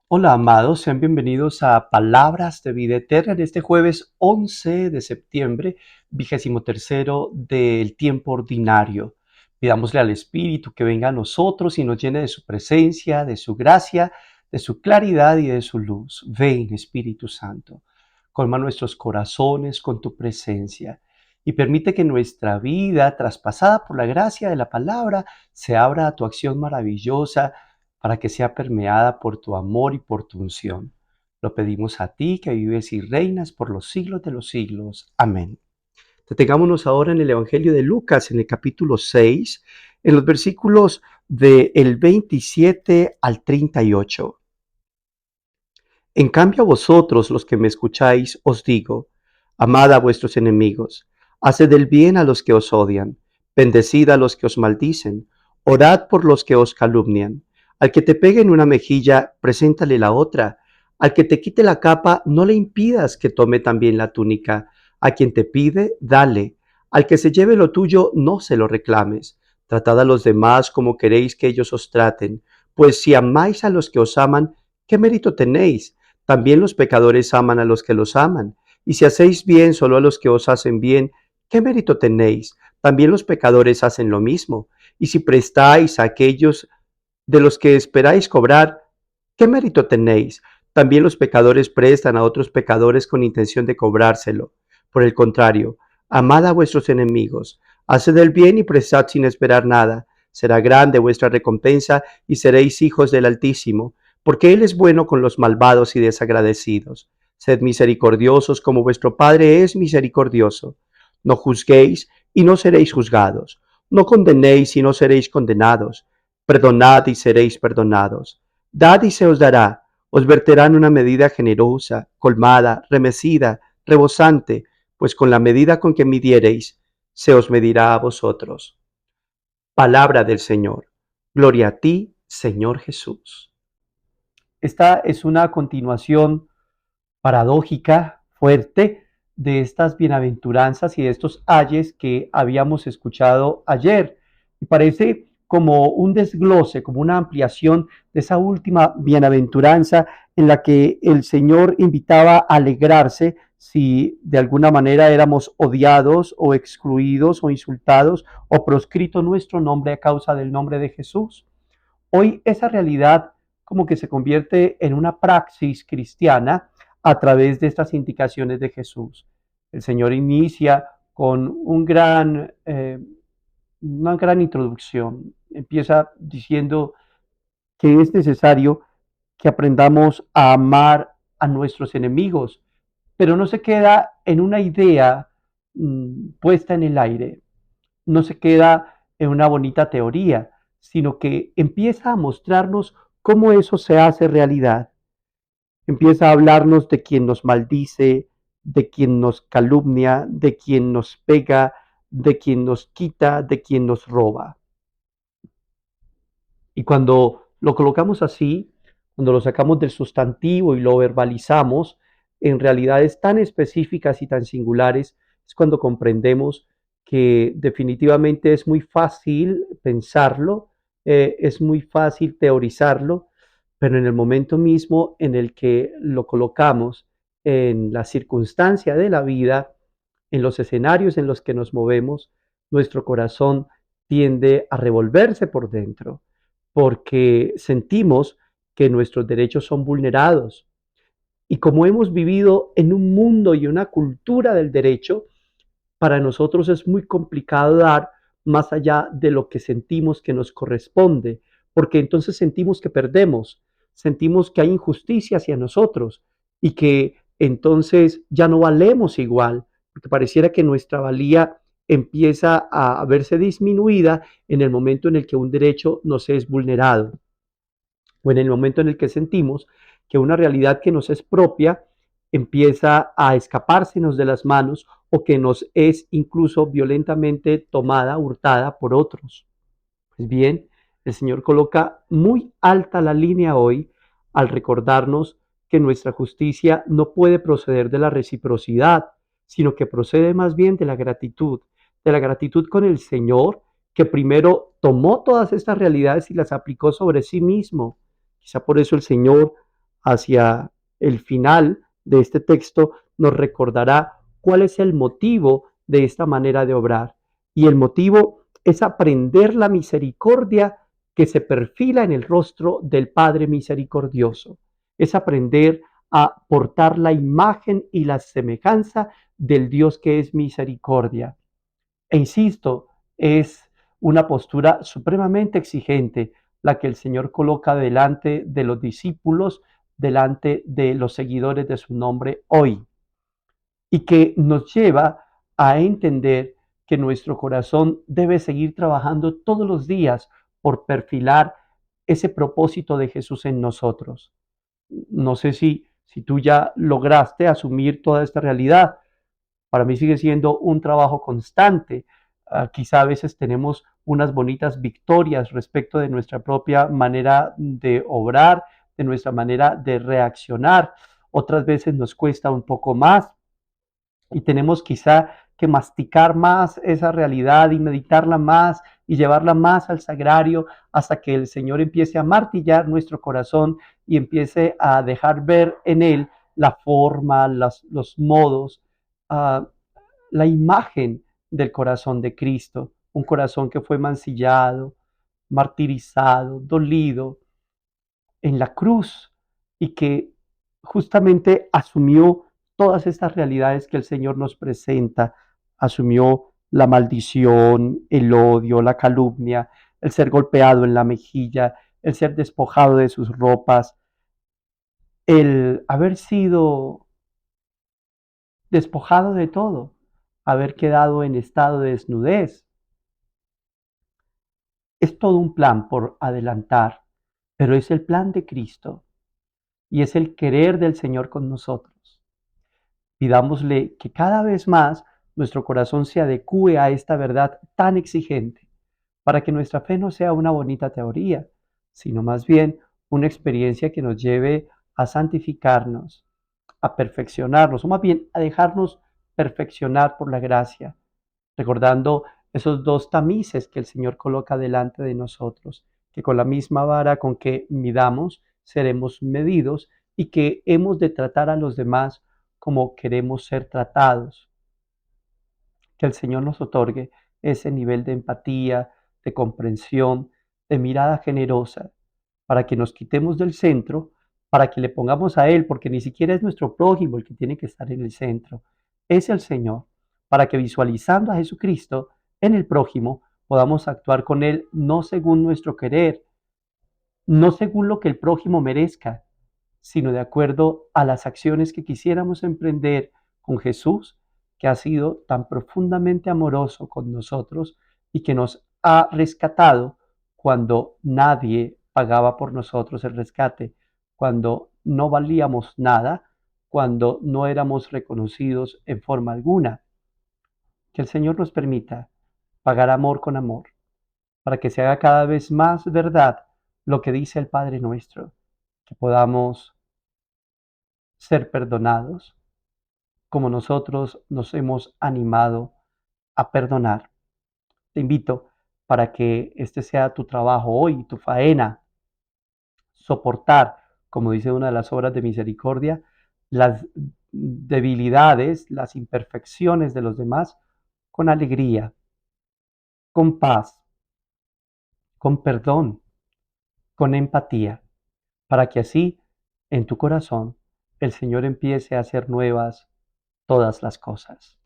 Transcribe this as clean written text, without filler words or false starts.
Hola, amados, sean bienvenidos a Palabras de Vida Eterna en este jueves 11 de septiembre, 23º del tiempo ordinario. Pidámosle al Espíritu que venga a nosotros y nos llene de su presencia, de su gracia, de su claridad y de su luz. Ven, Espíritu Santo, colma nuestros corazones con tu presencia y permite que nuestra vida, traspasada por la gracia de la palabra, se abra a tu acción maravillosa para que sea permeada por tu amor y por tu unción. Lo pedimos a ti que vives y reinas por los siglos de los siglos. Amén. Detengámonos ahora en el Evangelio de Lucas, en el capítulo 6, en los versículos del 27 al 38. En cambio a vosotros, los que me escucháis, os digo, amad a vuestros enemigos, haced el bien a los que os odian, bendecid a los que os maldicen, orad por los que os calumnian. Al que te pegue en una mejilla, preséntale la otra. Al que te quite la capa, no le impidas que tome también la túnica. A quien te pide, dale. Al que se lleve lo tuyo, no se lo reclames. Tratad a los demás como queréis que ellos os traten, pues si amáis a los que os aman, ¿qué mérito tenéis? También los pecadores aman a los que los aman. Y si hacéis bien solo a los que os hacen bien, ¿qué mérito tenéis? También los pecadores hacen lo mismo. Y si prestáis a aquellos de los que esperáis cobrar, ¿qué mérito tenéis? También los pecadores prestan a otros pecadores con intención de cobrárselo. Por el contrario, amad a vuestros enemigos, haced el bien y prestad sin esperar nada. Será grande vuestra recompensa y seréis hijos del Altísimo, porque Él es bueno con los malvados y desagradecidos. Sed misericordiosos como vuestro Padre es misericordioso. No juzguéis y no seréis juzgados. No condenéis y no seréis condenados. Perdonad y seréis perdonados. Dad y se os dará. Os verterán una medida generosa, colmada, remecida, rebosante, pues con la medida con que midiereis, se os medirá a vosotros. Palabra del Señor. Gloria a ti, Señor Jesús. Esta es una continuación paradójica, fuerte, de estas bienaventuranzas y de estos ayes que habíamos escuchado ayer. Y parece como un desglose, como una ampliación de esa última bienaventuranza en la que el Señor invitaba a alegrarse si de alguna manera éramos odiados o excluidos o insultados o proscrito nuestro nombre a causa del nombre de Jesús. Hoy esa realidad como que se convierte en una praxis cristiana a través de estas indicaciones de Jesús. El Señor inicia con una gran introducción. Empieza diciendo que es necesario que aprendamos a amar a nuestros enemigos, pero no se queda en una idea puesta en el aire, no se queda en una bonita teoría, sino que empieza a mostrarnos cómo eso se hace realidad. Empieza a hablarnos de quien nos maldice, de quien nos calumnia, de quien nos pega, de quien nos quita, de quien nos roba. Y cuando lo colocamos así, cuando lo sacamos del sustantivo y lo verbalizamos en realidades tan específicas y tan singulares, es cuando comprendemos que definitivamente es muy fácil pensarlo, es muy fácil teorizarlo, pero en el momento mismo en el que lo colocamos en la circunstancia de la vida, en los escenarios en los que nos movemos, nuestro corazón tiende a revolverse por dentro porque sentimos que nuestros derechos son vulnerados. Y como hemos vivido en un mundo y una cultura del derecho, para nosotros es muy complicado dar más allá de lo que sentimos que nos corresponde, porque entonces sentimos que perdemos, sentimos que hay injusticia hacia nosotros y que entonces ya no valemos igual, porque pareciera que nuestra valía empieza a verse disminuida en el momento en el que un derecho nos es vulnerado o en el momento en el que sentimos que una realidad que nos es propia empieza a escapársenos de las manos o que nos es incluso violentamente tomada, hurtada por otros. Pues bien, el Señor coloca muy alta la línea hoy al recordarnos que nuestra justicia no puede proceder de la reciprocidad, sino que procede más bien de la gratitud con el Señor, que primero tomó todas estas realidades y las aplicó sobre sí mismo. Quizá por eso el Señor hacia el final de este texto, nos recordará cuál es el motivo de esta manera de obrar. Y el motivo es aprender la misericordia que se perfila en el rostro del Padre misericordioso. Es aprender a portar la imagen y la semejanza del Dios que es misericordia. E insisto, es una postura supremamente exigente la que el Señor coloca delante de los discípulos, delante de los seguidores de su nombre hoy, y que nos lleva a entender que nuestro corazón debe seguir trabajando todos los días por perfilar ese propósito de Jesús en nosotros. No sé si tú ya lograste asumir toda esta realidad. Para mí sigue siendo un trabajo constante. Quizá a veces tenemos unas bonitas victorias respecto de nuestra propia manera de obrar, de nuestra manera de reaccionar. Otras veces nos cuesta un poco más y tenemos quizá que masticar más esa realidad y meditarla más y llevarla más al sagrario hasta que el Señor empiece a martillar nuestro corazón y empiece a dejar ver en él la forma, los modos, uh, la imagen del corazón de Cristo, un corazón que fue mancillado, martirizado, dolido en la cruz y que justamente asumió todas estas realidades que el Señor nos presenta, asumió la maldición, el odio, la calumnia, el ser golpeado en la mejilla, el ser despojado de sus ropas, el haber sido despojado de todo, haber quedado en estado de desnudez. Es todo un plan por adelantar, pero es el plan de Cristo y es el querer del Señor con nosotros. Pidámosle que cada vez más nuestro corazón se adecue a esta verdad tan exigente, para que nuestra fe no sea una bonita teoría, sino más bien una experiencia que nos lleve a santificarnos, a perfeccionarnos, o más bien a dejarnos perfeccionar por la gracia, recordando esos dos tamices que el Señor coloca delante de nosotros, que con la misma vara con que midamos seremos medidos y que hemos de tratar a los demás como queremos ser tratados. Que el Señor nos otorgue ese nivel de empatía, de comprensión, de mirada generosa, para que nos quitemos del centro, para que le pongamos a Él, porque ni siquiera es nuestro prójimo el que tiene que estar en el centro, es el Señor, para que visualizando a Jesucristo en el prójimo, podamos actuar con Él no según nuestro querer, no según lo que el prójimo merezca, sino de acuerdo a las acciones que quisiéramos emprender con Jesús, que ha sido tan profundamente amoroso con nosotros y que nos ha rescatado cuando nadie pagaba por nosotros el rescate, cuando no valíamos nada, cuando no éramos reconocidos en forma alguna. Que el Señor nos permita pagar amor con amor, para que se haga cada vez más verdad lo que dice el Padre nuestro, que podamos ser perdonados como nosotros nos hemos animado a perdonar. Te invito para que este sea tu trabajo hoy, tu faena, soportar, como dice una de las obras de misericordia, las debilidades, las imperfecciones de los demás con alegría, con paz, con perdón, con empatía, para que así en tu corazón el Señor empiece a hacer nuevas todas las cosas.